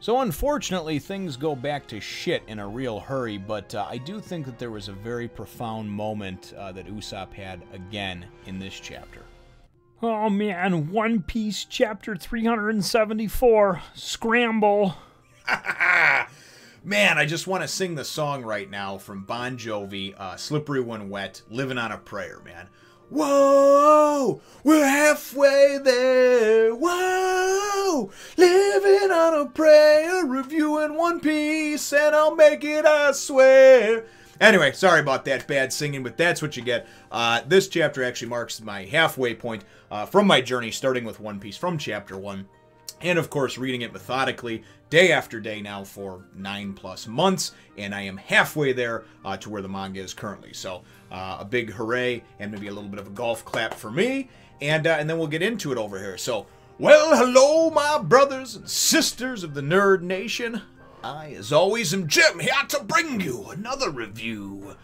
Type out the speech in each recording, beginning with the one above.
So unfortunately, things go back to shit in a real hurry, but I do think that there was a very profound moment that Usopp had again in this chapter. Oh man, One Piece chapter 374, Scramble. Man, I just want to sing the song right now from Bon Jovi, Slippery When Wet, Living on a Prayer, man. Whoa, we're halfway there. Whoa, living on a prayer, reviewing One Piece, and I'll make it, I swear. Anyway, sorry about that bad singing, but that's what you get. This chapter actually marks my halfway point from my journey, starting with One Piece from chapter 1. And of course, reading it methodically, day after day now for 9+ months, and I am halfway there to where the manga is currently. So, a big hooray, and maybe a little bit of a golf clap for me, and then we'll get into it over here. So, well, hello, my brothers and sisters of the Nerd Nation. I, as always, am Jim, here to bring you another review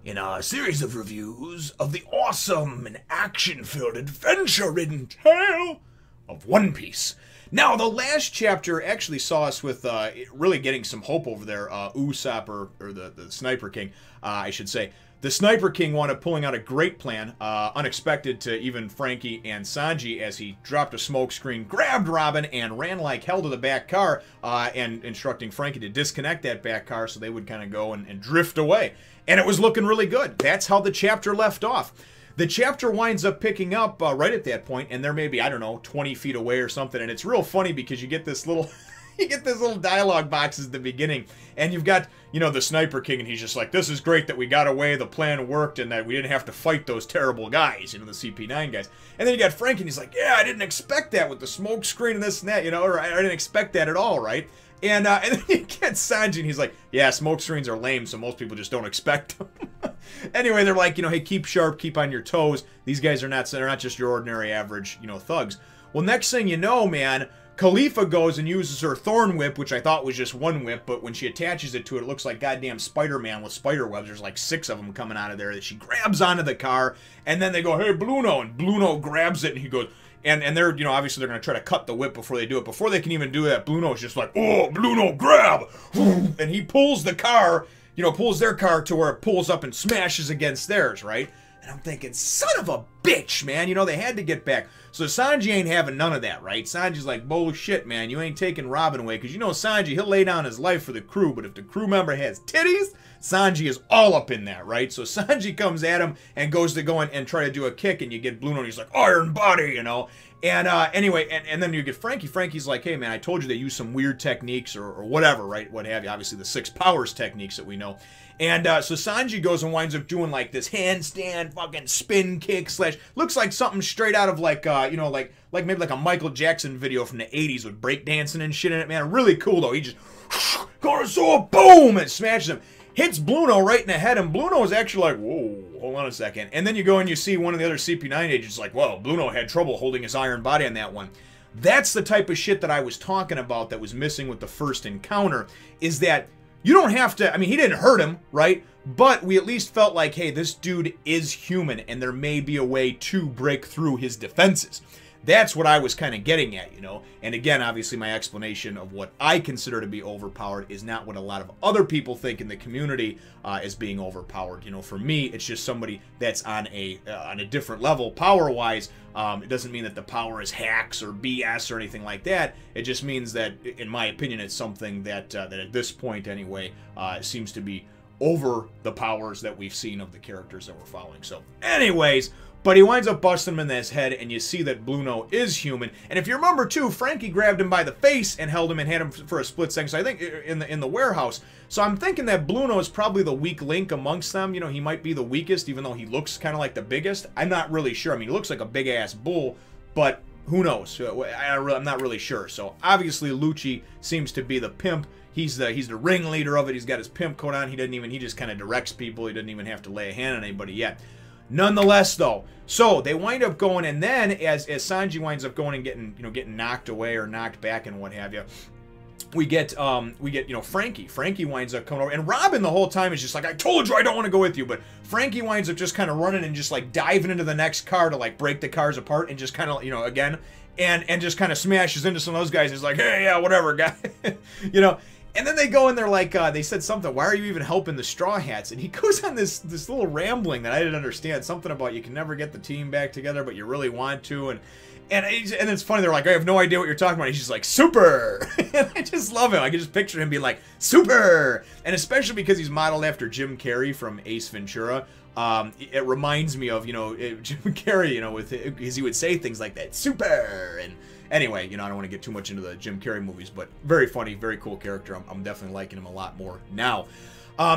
in our series of reviews of the awesome and action-filled, adventure-ridden tale of One Piece. Now, the last chapter actually saw us with really getting some hope over there. Usopp, or the Sniper King, I should say. The Sniper King wound up pulling out a great plan, unexpected to even Franky and Sanji, as he dropped a smoke screen, grabbed Robin, and ran like hell to the back car, and instructing Franky to disconnect that back car so they would kind of go and drift away. And it was looking really good. That's how the chapter left off. The chapter winds up picking up right at that point, and they're maybe, I don't know, 20 feet away or something, and it's real funny because you get this little... you get this little dialogue boxes at the beginning, and you've got, you know, the Sniper King, and he's just like, this is great that we got away, the plan worked, and that we didn't have to fight those terrible guys, you know, the CP9 guys. And then you got Franky, and he's like, yeah, I didn't expect that with the smoke screen and this and that, you know, or I didn't expect that at all, right? And then you get Sanji, and he's like, yeah, smoke screens are lame, so most people just don't expect them. Anyway, they're like, you know, hey, keep sharp, keep on your toes. These guys are not, they're not just your ordinary average, you know, thugs. Well, next thing you know, man, Kalifa goes and uses her thorn whip, which I thought was just one whip, but when she attaches it to it, it looks like goddamn Spider-Man with spider webs. There's like 6 of them coming out of there that she grabs onto the car, and then they go, hey, Blueno, and Blueno grabs it, and he goes, and they're, you know, obviously they're going to try to cut the whip before they do it. Before they can even do that, Blueno's just like, oh, Blueno, grab! And he pulls the car, you know, pulls their car to where it pulls up and smashes against theirs, right? And I'm thinking, son of a bitch, man. You know, they had to get back. So Sanji ain't having none of that, right? Sanji's like, bullshit, man. You ain't taking Robin away. Because you know Sanji, he'll lay down his life for the crew. But if the crew member has titties, Sanji is all up in that, right? So Sanji comes at him and goes to go and try to do a kick. And you get Blueno, and he's like, iron body, you know. And anyway, and then you get Franky. Franky's like, hey, man, I told you they use some weird techniques or whatever, right? What have you. Obviously, the 6 powers techniques that we know. And so Sanji goes and winds up doing like this handstand fucking spin kick slash, looks like something straight out of like, you know, like maybe like a Michael Jackson video from the 80s with breakdancing and shit in it, man. Really cool though. He just goes, so boom, and smashes him. Hits Blueno right in the head, and Blueno is actually like, whoa, hold on a second. And then you go and you see one of the other CP9 agents like, whoa, Blueno had trouble holding his iron body on that one. That's the type of shit that I was talking about that was missing with the first encounter, is that you don't have to, I mean, he didn't hurt him, right? But we at least felt like, hey, this dude is human, and there may be a way to break through his defenses. That's what I was kind of getting at, you know? And again, obviously my explanation of what I consider to be overpowered is not what a lot of other people think in the community as being overpowered. You know, for me, it's just somebody that's on a different level power-wise. It doesn't mean that the power is hacks or BS or anything like that. It just means that, in my opinion, it's something that, that at this point anyway, seems to be over the powers that we've seen of the characters that we're following. So, anyways... But he winds up busting him in his head, and you see that Blueno is human. And if you remember, too, Franky grabbed him by the face and held him and had him for a split second. So I think in the warehouse. So I'm thinking that Blueno is probably the weak link amongst them. You know, he might be the weakest, even though he looks kind of like the biggest. I'm not really sure. I mean, he looks like a big-ass bull, but who knows? I'm not really sure. So obviously, Lucci seems to be the pimp. He's the ringleader of it. He's got his pimp coat on. He just kind of directs people. He doesn't even have to lay a hand on anybody yet. Nonetheless, though, so they wind up going, and then as Sanji winds up going and getting knocked away or knocked back and what have you, we get you know, Franky. Franky winds up coming over, and Robin the whole time is just like, I told you I don't want to go with you, but Franky winds up just kind of running and just like diving into the next car to like break the cars apart and just kind of, you know, again, and just kind of smashes into some of those guys. And he's like, hey, yeah, whatever, guy. You know. And then they go and they're like, they said something, why are you even helping the Straw Hats? And he goes on this little rambling that I didn't understand. Something about you can never get the team back together, but you really want to. And it's funny, they're like, I have no idea what you're talking about. He's just like, super! And I just love him. I can just picture him being like, super! And especially because he's modeled after Jim Carrey from Ace Ventura. It reminds me of, you know, Jim Carrey, you know, because he would say things like that, super! And anyway, you know, I don't want to get too much into the Jim Carrey movies, but very funny, very cool character. I'm definitely liking him a lot more now.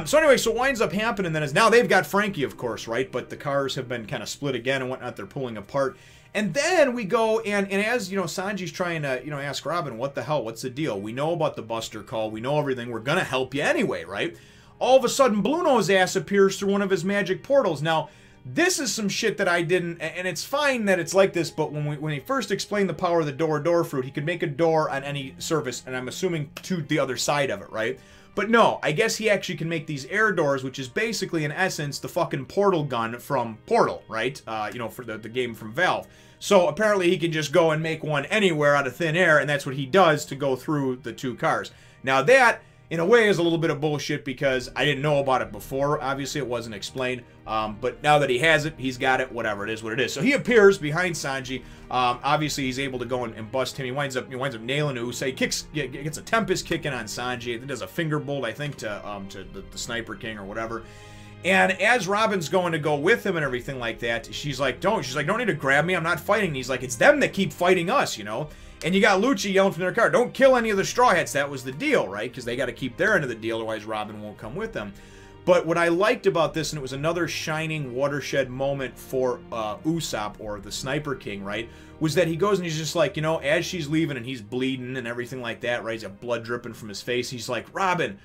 So anyway, so what winds up happening then is now they've got Franky, of course, right? But the cars have been kind of split again and whatnot. They're pulling apart. And then we go, and as, you know, Sanji's trying to, you know, ask Robin, what the hell, what's the deal? We know about the Buster call. We know everything. We're going to help you anyway, right? All of a sudden, Blueno's ass appears through one of his magic portals. Now, this is some shit that I didn't, and it's fine that it's like this, but when he first explained the power of the door fruit, he could make a door on any surface, and I'm assuming to the other side of it, right? But no, I guess he actually can make these air doors, which is basically, in essence, the fucking portal gun from Portal, right? You know, for the game from Valve. So apparently he can just go and make one anywhere out of thin air, and that's what he does to go through the two cars. Now that, in a way, is a little bit of bullshit because I didn't know about it before. Obviously, it wasn't explained. But now that he has it, he's got it. Whatever, it is what it is. So he appears behind Sanji. Obviously, he's able to go and bust him. He winds up nailing Usai. Gets a Tempest kick in on Sanji. He does a finger bolt, I think, to the Sniper King or whatever. And as Robin's going to go with him and everything like that, she's like, don't need to grab me. I'm not fighting. And he's like, it's them that keep fighting us, you know. And you got Lucci yelling from their car, don't kill any of the Straw Hats. That was the deal, right? Because they got to keep their end of the deal, otherwise Robin won't come with them. But what I liked about this, and it was another shining watershed moment for Usopp, or the Sniper King, right, was that he goes and he's just like, you know, as she's leaving and he's bleeding and everything like that, right, he's got blood dripping from his face, he's like, Robin.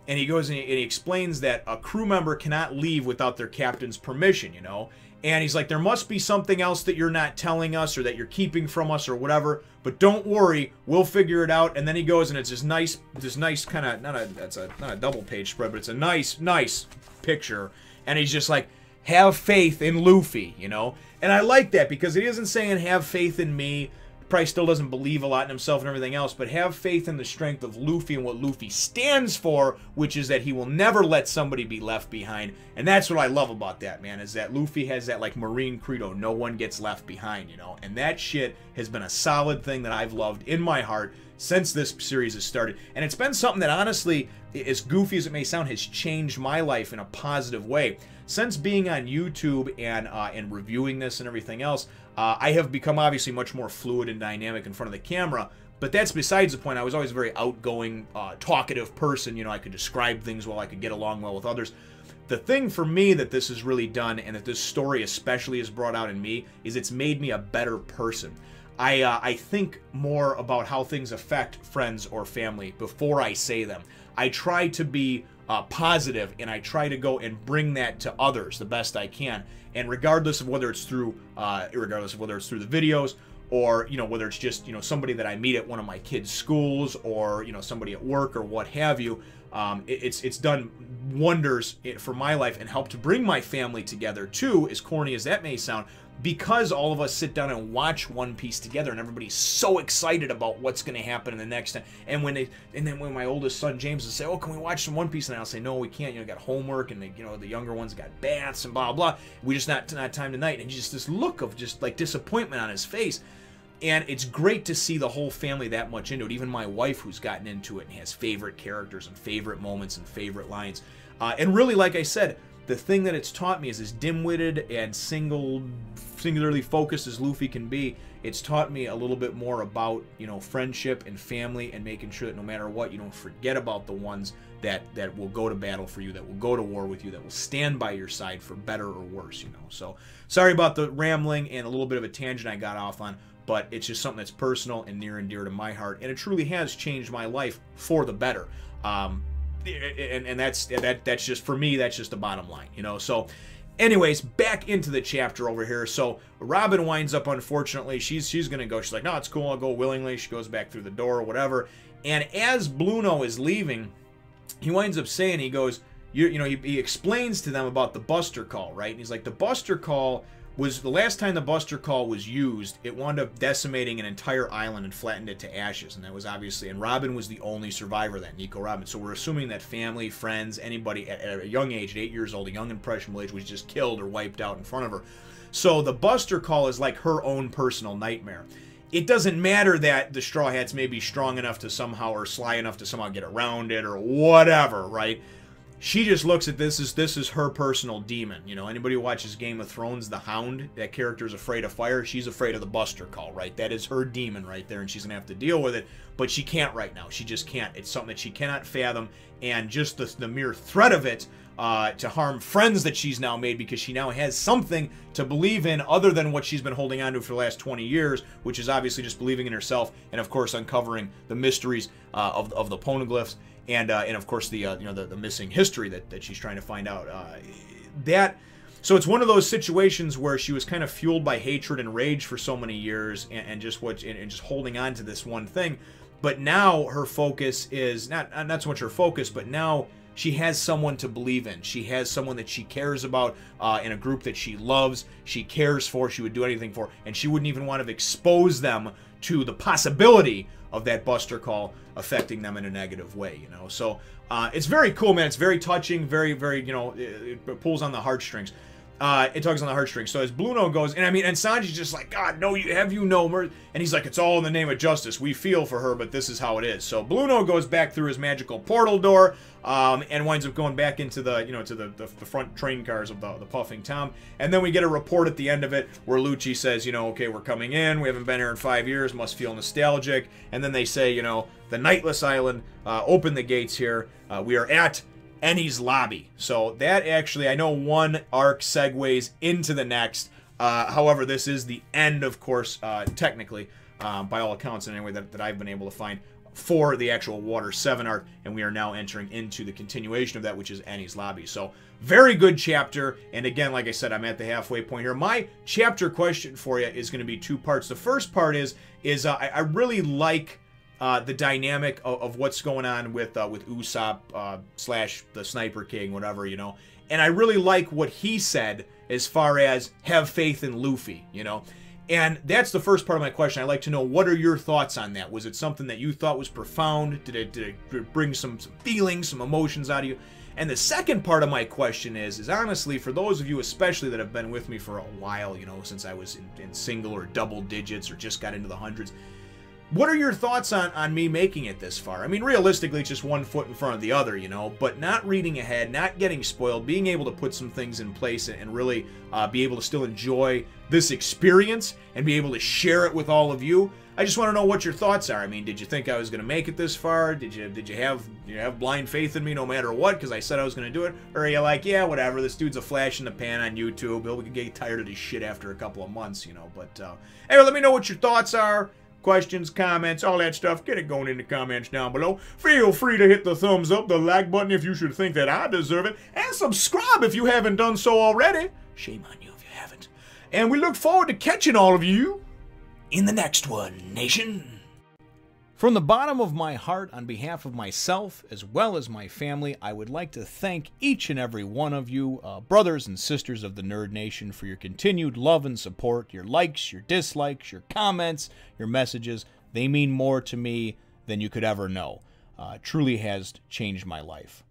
And he goes and he explains that a crew member cannot leave without their captain's permission, you know? And he's like, there must be something else that you're not telling us or that you're keeping from us or whatever, but don't worry, we'll figure it out. And then he goes and it's this nice kind of, not a double page spread, but it's a nice picture. And he's just like, have faith in Luffy, you know? And I like that because he isn't saying have faith in me. Probably still doesn't believe a lot in himself and everything else, but have faith in the strength of Luffy and what Luffy stands for, which is that he will never let somebody be left behind. And that's what I love about that, man, is that Luffy has that, like, Marine credo, no one gets left behind, you know? And that shit has been a solid thing that I've loved in my heart since this series has started. And it's been something that, honestly, as goofy as it may sound, has changed my life in a positive way. Since being on YouTube and reviewing this and everything else, I have become obviously much more fluid and dynamic in front of the camera, but that's besides the point. I was always a very outgoing, talkative person. You know, I could describe things well, I could get along well with others. The thing for me that this has really done, and that this story especially has brought out in me, is it's made me a better person. I think more about how things affect friends or family before I say them. I try to be positive, and I try to go and bring that to others the best I can. And regardless of whether it's through the videos, or, you know, whether it's just, you know, somebody that I meet at one of my kids' schools, or, you know, somebody at work or what have you, it's done wonders for my life and helped to bring my family together too, as corny as that may sound, because all of us sit down and watch One Piece together, and everybody's so excited about what's going to happen in the next time. And then when my oldest son James will say, "Oh, can we watch some One Piece?" and I'll say, "No, we can't. You know, got homework, and the younger ones got baths and blah blah. We just not time tonight." And just this look of just like disappointment on his face. And it's great to see the whole family that much into it. Even my wife, who's gotten into it and has favorite characters and favorite moments and favorite lines. And really, like I said, the thing that it's taught me is as dim-witted and singularly focused as Luffy can be, it's taught me a little bit more about, you know, friendship and family, and making sure that no matter what, you don't forget about the ones that will go to battle for you, that will go to war with you, that will stand by your side for better or worse, you know. So, sorry about the rambling and a little bit of a tangent I got off on, but it's just something that's personal and near and dear to my heart, and it truly has changed my life for the better. And that's just, for me, that's just the bottom line, you know. So anyways, back into the chapter over here. So Robin winds up, unfortunately, she's gonna go. She's like, no, it's cool, I'll go willingly. She goes back through the door or whatever. And as Blueno is leaving, he winds up saying, he goes, he explains to them about the Buster call, right? And he's like, the Buster call was the last time the Buster Call was used, it wound up decimating an entire island and flattened it to ashes. And that was obviously, and Robin was the only survivor of that, Nico Robin. So we're assuming that family, friends, anybody at a young age, at 8 years old, a young impressionable age, was just killed or wiped out in front of her. So the Buster Call is like her own personal nightmare. It doesn't matter that the Straw Hats may be strong enough to somehow, or sly enough to somehow get around it, or whatever, right? She just looks at this as her personal demon. You know, anybody who watches Game of Thrones, the Hound, that character is afraid of fire. She's afraid of the Buster Call, right? That is her demon right there, and she's going to have to deal with it. But she can't right now. She just can't. It's something that she cannot fathom, and just the mere threat of it to harm friends that she's now made, because she now has something to believe in other than what she's been holding on to for the last 20 years, which is obviously just believing in herself, and of course uncovering the mysteries of the poneglyphs. And of course the the missing history that she's trying to find out. So it's one of those situations where she was kind of fueled by hatred and rage for so many years, and just holding on to this one thing. But now her focus is not so much her focus, but now she has someone to believe in. She has someone that she cares about in a group that she loves, she cares for, she would do anything for, and she wouldn't even want to expose them to the possibility of that Buster Call affecting them in a negative way, you know. So it's very cool, man. It's very touching, very, very, you know, it pulls on the heartstrings. It tugs on the heartstrings. So as Blueno goes, and I mean, and Sanji's just like, God, no, have you no mercy? And he's like, it's all in the name of justice. We feel for her, but this is how it is. So Blueno goes back through his magical portal door, and winds up going back into the, you know, to the front train cars of the Puffing Tom. And then we get a report at the end of it where Lucci says, you know, okay, we're coming in. We haven't been here in 5 years. Must feel nostalgic. And then they say, you know, the Nightless Island, open the gates here. We are at Eni's lobby. So that actually, I know one arc segues into the next. However, this is the end, of course, technically, by all accounts, anyway, that I've been able to find, for the actual Water 7 arc, and we are now entering into the continuation of that, which is Eni's lobby. So very good chapter, and again, like I said, I'm at the halfway point here. My chapter question for you is going to be two parts. The first part is I really like the dynamic of what's going on with Usopp slash the Sniper King, whatever, you know. And I really like what he said as far as have faith in Luffy, you know. And that's the first part of my question. I'd like to know, what are your thoughts on that? Was it something that you thought was profound? Did it bring some feelings, some emotions out of you? And the second part of my question is honestly, for those of you especially that have been with me for a while, you know, since I was in single or double digits or just got into the hundreds, what are your thoughts on me making it this far? I mean, realistically, it's just one foot in front of the other, you know, but not reading ahead, not getting spoiled, being able to put some things in place and really be able to still enjoy this experience and be able to share it with all of you. I just want to know what your thoughts are. I mean, did you think I was going to make it this far? Did you have blind faith in me no matter what because I said I was going to do it? Or are you like, yeah, whatever, this dude's a flash in the pan on YouTube. He'll get tired of this shit after a couple of months, you know. But anyway, let me know what your thoughts are. Questions, comments, all that stuff, get it going in the comments down below. Feel free to hit the thumbs up, the like button if you should think that I deserve it, and subscribe if you haven't done so already. Shame on you if you haven't. And we look forward to catching all of you in the next one, nation. From the bottom of my heart, on behalf of myself as well as my family, I would like to thank each and every one of you, brothers and sisters of the Nerd Nation, for your continued love and support, your likes, your dislikes, your comments, your messages. They mean more to me than you could ever know. Truly has changed my life.